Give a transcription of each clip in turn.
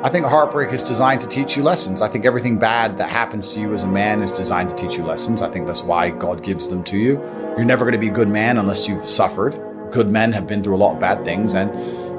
I think heartbreak is designed to teach you lessons. I think everything bad that happens to you as a man is designed to teach you lessons. I think that's why God gives them to you. You're never going to be a good man unless you've suffered. Good men have been through a lot of bad things, and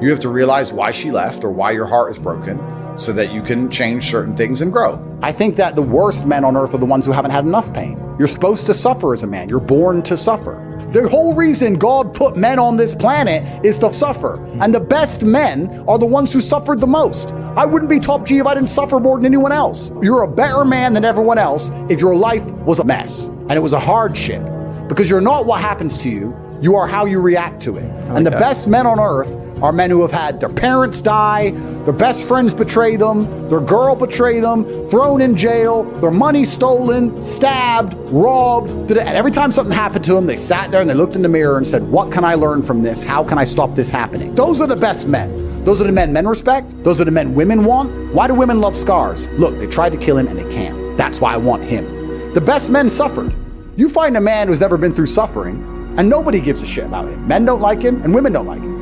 you have to realize why she left or why your heart is broken so that you can change certain things and grow. I think that the worst men on earth are the ones who haven't had enough pain. You're supposed to suffer as a man. You're born to suffer. The whole reason God put men on this planet is to suffer. And the best men are the ones who suffered the most. I wouldn't be top G if I didn't suffer more than anyone else. You're a better man than everyone else if your life was a mess and it was a hardship. Because you're not what happens to you, you are how you react to it. And the best men on earth are men who have had their parents die, their best friends betray them, their girl betray them, thrown in jail, their money stolen, stabbed, robbed. And every time something happened to them, they sat there and they looked in the mirror and said, what can I learn from this? How can I stop this happening? Those are the best men. Those are the men respect. Those are the men women want. Why do women love scars? Look, they tried to kill him and they can't. That's why I want him. The best men suffered. You find a man who's never been through suffering and nobody gives a shit about him. Men don't like him and women don't like him.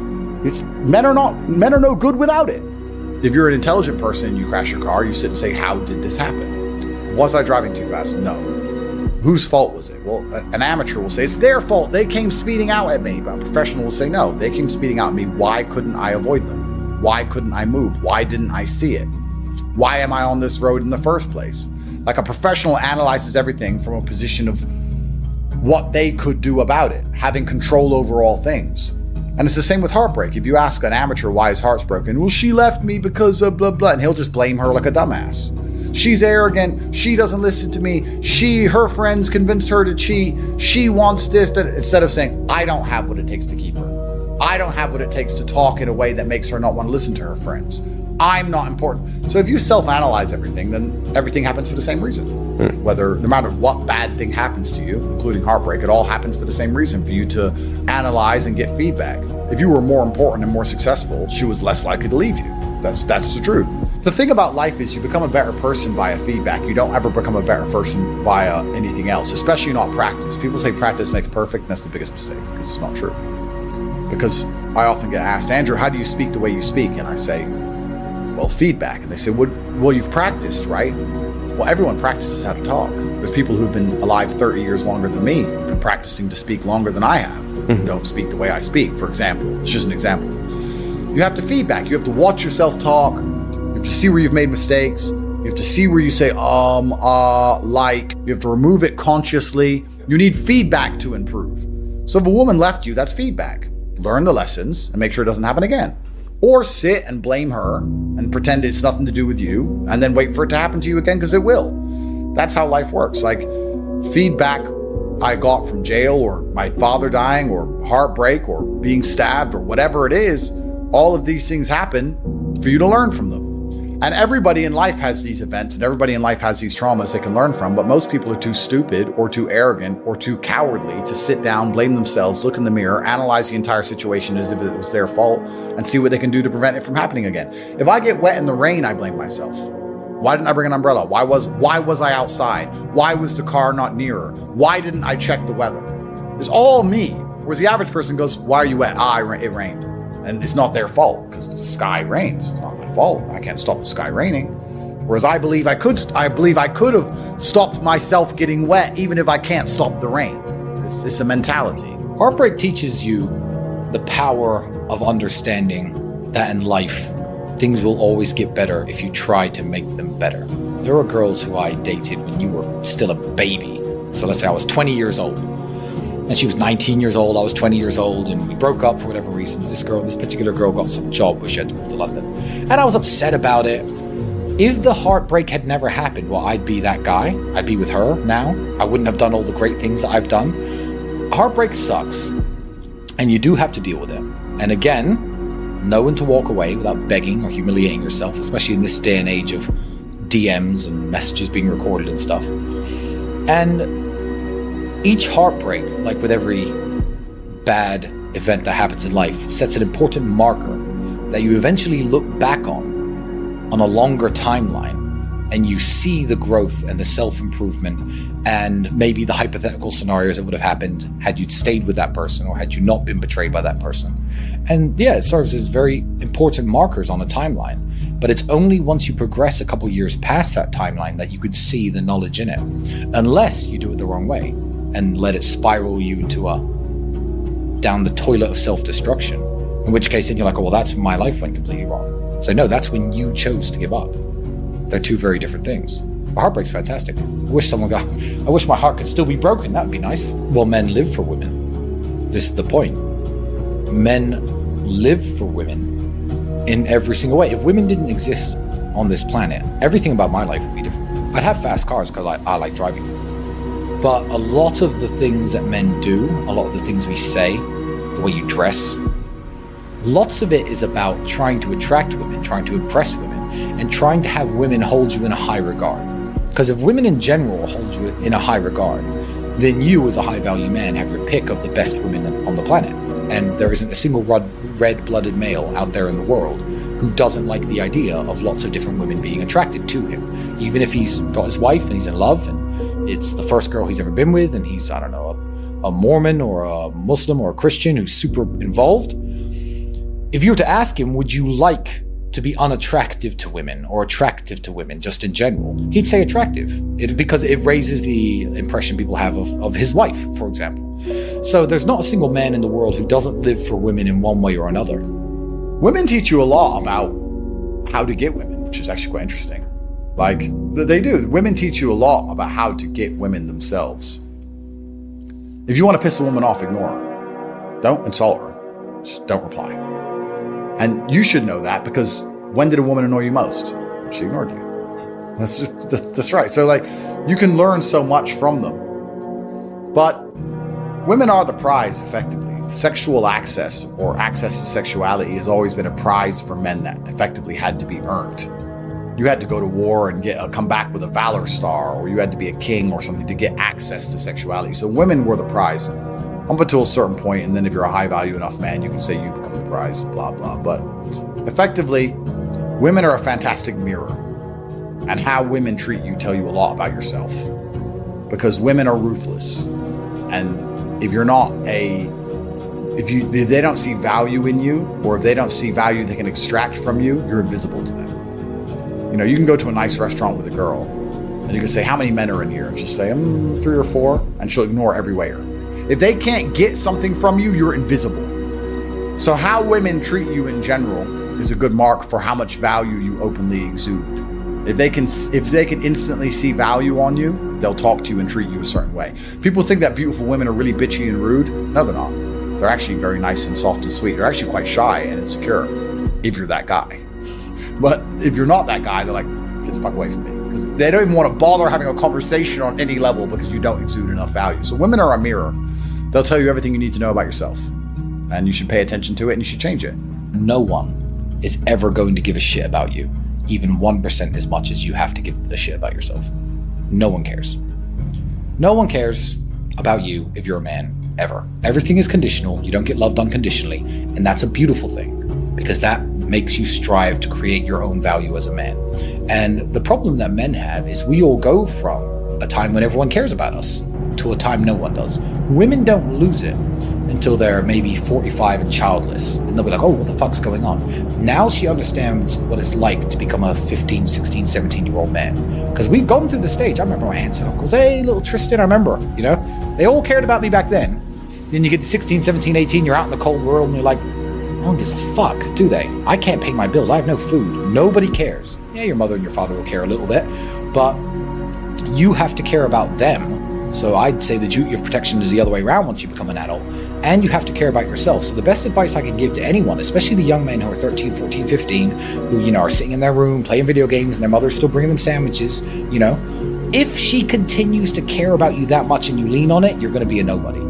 Men are no good without it. If you're an intelligent person and you crash your car, you sit and say, how did this happen? Was I driving too fast? No. Whose fault was it? Well, an amateur will say, it's their fault. They came speeding out at me. But a professional will say, no, they came speeding out at me. Why couldn't I avoid them? Why couldn't I move? Why didn't I see it? Why am I on this road in the first place? Like a professional analyzes everything from a position of what they could do about it, having control over all things. And it's the same with heartbreak. If you ask an amateur why his heart's broken, well, she left me because of blah, blah, and he'll just blame her like a dumbass. She's arrogant. She doesn't listen to me. Her friends convinced her to cheat. She wants this, that, instead of saying, I don't have what it takes to keep her. I don't have what it takes to talk in a way that makes her not want to listen to her friends. I'm not important. So if you self-analyze everything, then everything happens for the same reason. Whether, no matter what bad thing happens to you, including heartbreak, it all happens for the same reason, for you to analyze and get feedback. If you were more important and more successful, she was less likely to leave you. That's the truth. The thing about life is you become a better person via feedback. You don't ever become a better person via anything else, especially not practice. People say practice makes perfect, and that's the biggest mistake, because it's not true. Because I often get asked, Andrew, how do you speak the way you speak? And I say, well, feedback. And they say, well, you've practiced, right? Well, everyone practices how to talk. There's people who've been alive 30 years longer than me, who've been practicing to speak longer than I have. Don't speak the way I speak, for example. It's just an example. You have to feedback. You have to watch yourself talk. You have to see where you've made mistakes. You have to see where you say, like. You have to remove it consciously. You need feedback to improve. So if a woman left you, that's feedback. Learn the lessons and make sure it doesn't happen again. Or sit and blame her and pretend it's nothing to do with you and then wait for it to happen to you again, because it will. That's how life works. Like feedback I got from jail or my father dying or heartbreak or being stabbed or whatever it is, all of these things happen for you to learn from them. And everybody in life has these events and everybody in life has these traumas they can learn from, but most people are too stupid or too arrogant or too cowardly to sit down, blame themselves, look in the mirror, analyze the entire situation as if it was their fault, and see what they can do to prevent it from happening again. If I get wet in the rain, I blame myself. Why didn't I bring an umbrella? Why was I outside? Why was the car not nearer? Why didn't I check the weather? It's all me. Whereas the average person goes, why are you wet? It rained. And it's not their fault because the sky rains. It's not my fault. I can't stop the sky raining. Whereas I believe I could have stopped myself getting wet even if I can't stop the rain. It's a mentality. Heartbreak teaches you the power of understanding that in life, things will always get better if you try to make them better. There were girls who I dated when you were still a baby. So let's say I was 20 years old. And she was 19 years old, I was 20 years old, and we broke up for whatever reasons. This particular girl got some job where she had to move to London. And I was upset about it. If the heartbreak had never happened, well, I'd be that guy. I'd be with her now. I wouldn't have done all the great things that I've done. Heartbreak sucks. And you do have to deal with it. And again, know when to walk away without begging or humiliating yourself, especially in this day and age of DMs and messages being recorded and stuff. And each heartbreak, like with every bad event that happens in life, sets an important marker that you eventually look back on a longer timeline, and you see the growth and the self-improvement and maybe the hypothetical scenarios that would have happened had you stayed with that person or had you not been betrayed by that person. And yeah, it serves as very important markers on a timeline. But it's only once you progress a couple years past that timeline that you could see the knowledge in it, unless you do it the wrong way and let it spiral you into down the toilet of self-destruction, in which case then you're like, oh, well, that's when my life went completely wrong. So no, that's when you chose to give up. They're two very different things. A heartbreak's fantastic. I wish my heart could still be broken. That would be nice. Well, men live for women. This is the point. Men live for women in every single way. If women didn't exist on this planet, everything about my life would be different. I'd have fast cars because I like driving. But a lot of the things that men do, a lot of the things we say, the way you dress, lots of it is about trying to attract women, trying to impress women, and trying to have women hold you in a high regard. Because if women in general hold you in a high regard, then you as a high value man have your pick of the best women on the planet. And there isn't a single red-blooded male out there in the world who doesn't like the idea of lots of different women being attracted to him. Even if he's got his wife and he's in love and it's the first girl he's ever been with and he's, I don't know, a Mormon or a Muslim or a Christian who's super involved. If you were to ask him, would you like to be unattractive to women or attractive to women just in general, he'd say attractive. Because it raises the impression people have of his wife, for example. So there's not a single man in the world who doesn't live for women in one way or another. Women teach you a lot about how to get women, which is actually quite interesting. Like, they do. Women teach you a lot about how to get women themselves. If you want to piss a woman off, ignore her. Don't insult her. Just don't reply. And you should know that, because when did a woman annoy you most? She ignored you. That's right. So like, you can learn so much from them. But women are the prize, effectively. Sexual access or access to sexuality has always been a prize for men that effectively had to be earned. You had to go to war and come back with a Valor Star, or you had to be a king or something to get access to sexuality. So women were the prize up until a certain point, and then if you're a high value enough man, you can say you become the prize, blah, blah. But effectively, women are a fantastic mirror, and how women treat you tell you a lot about yourself, because women are ruthless. And if you're not if they don't see value in you, or if they don't see value they can extract from you, you're invisible to them. You know, you can go to a nice restaurant with a girl and you can say, how many men are in here? And she'll say, 3 or 4. And she'll ignore every waiter. If they can't get something from you, you're invisible. So how women treat you in general is a good mark for how much value you openly exude. If they can instantly see value on you, they'll talk to you and treat you a certain way. People think that beautiful women are really bitchy and rude. No, they're not. They're actually very nice and soft and sweet. They're actually quite shy and insecure if you're that guy. But if you're not that guy, they're like, get the fuck away from me. Because they don't even want to bother having a conversation on any level because you don't exude enough value. So women are a mirror. They'll tell you everything you need to know about yourself. And you should pay attention to it and you should change it. No one is ever going to give a shit about you, even 1% as much as you have to give a shit about yourself. No one cares. No one cares about you if you're a man, ever. Everything is conditional. You don't get loved unconditionally. And that's a beautiful thing, because that makes you strive to create your own value as a man. And the problem that men have is we all go from a time when everyone cares about us to a time no one does. Women don't lose it until they're maybe 45 and childless. And they'll be like, oh, what the fuck's going on? Now she understands what it's like to become a 15, 16, 17-year-old man. Because we've gone through the stage. I remember my aunts and uncles. Hey, little Tristan, I remember, they all cared about me back then. Then you get to 16, 17, 18, you're out in the cold world and you're like, no one gives a fuck, do they? I can't pay my bills. I have no food. Nobody cares. Yeah, your mother and your father will care a little bit, but you have to care about them. So I'd say the duty of protection is the other way around once you become an adult, and you have to care about yourself. So the best advice I can give to anyone, especially the young men who are 13, 14, 15, who, are sitting in their room playing video games and their mother's still bringing them sandwiches, if she continues to care about you that much and you lean on it, you're going to be a nobody.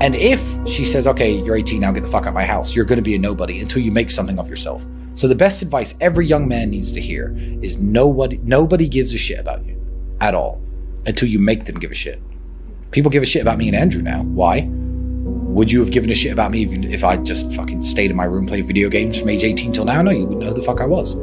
And if she says, okay, you're 18 now, get the fuck out of my house, you're going to be a nobody until you make something of yourself. So the best advice every young man needs to hear is nobody gives a shit about you at all until you make them give a shit. People give a shit about me and Andrew now. Why? Would you have given a shit about me if I just fucking stayed in my room playing video games from age 18 till now? No, you wouldn't know who the fuck I was.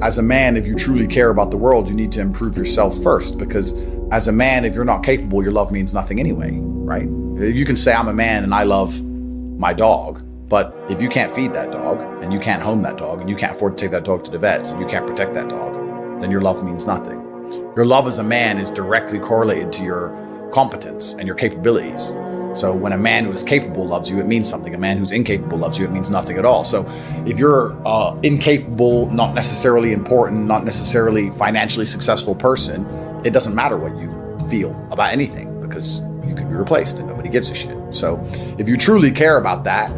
As a man, if you truly care about the world, you need to improve yourself first, because as a man, if you're not capable, your love means nothing anyway, right? You can say I'm a man and I love my dog, But if you can't feed that dog, and you can't home that dog, and you can't afford to take that dog to the vet, and you can't protect that dog, then your love means nothing. Your love as a man is directly correlated to your competence and your capabilities. So when a man who is capable loves you, it means something. A man who's incapable loves you, it means nothing at all. So if you're incapable, not necessarily important, not necessarily financially successful person, it doesn't matter what you feel about anything, because you could be replaced and nobody gives a shit. So if you truly care about that,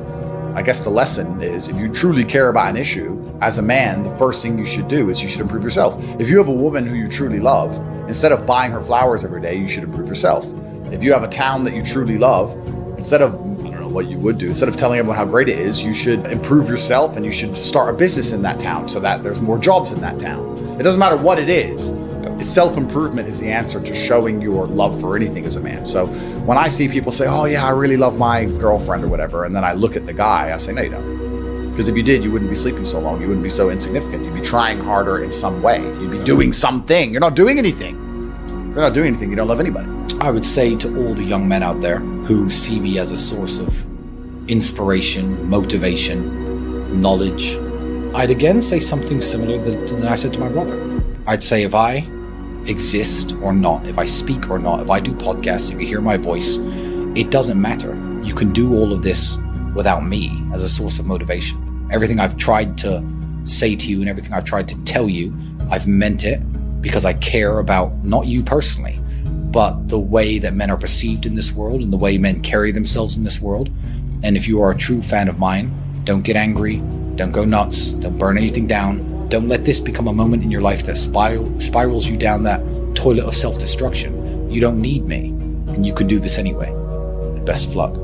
I guess the lesson is, if you truly care about an issue, as a man, the first thing you should do is you should improve yourself. If you have a woman who you truly love, instead of buying her flowers every day, you should improve yourself. If you have a town that you truly love, instead of, I don't know what you would do, instead of telling everyone how great it is, you should improve yourself, and you should start a business in that town so that there's more jobs in that town. It doesn't matter what it is. Self-improvement is the answer to showing your love for anything as a man. So when I see people say, oh yeah, I really love my girlfriend or whatever, and then I look at the guy, I say, no, you don't. Because if you did, you wouldn't be sleeping so long. You wouldn't be so insignificant. You'd be trying harder in some way. You'd be doing something. You're not doing anything. If you're not doing anything, you don't love anybody. I would say to all the young men out there who see me as a source of inspiration, motivation, knowledge, I'd again say something similar than I said to my brother. I'd say if I exist or not, if I speak or not, if I do podcasts, if you hear my voice, it doesn't matter. You can do all of this without me as a source of motivation. Everything I've tried to say to you and everything I've tried to tell you, I've meant it because I care about not you personally, but the way that men are perceived in this world and the way men carry themselves in this world. And if you are a true fan of mine, don't get angry, don't go nuts, don't burn anything down. Don't let this become a moment in your life that spirals you down that toilet of self-destruction. You don't need me, and you can do this anyway. Best of luck.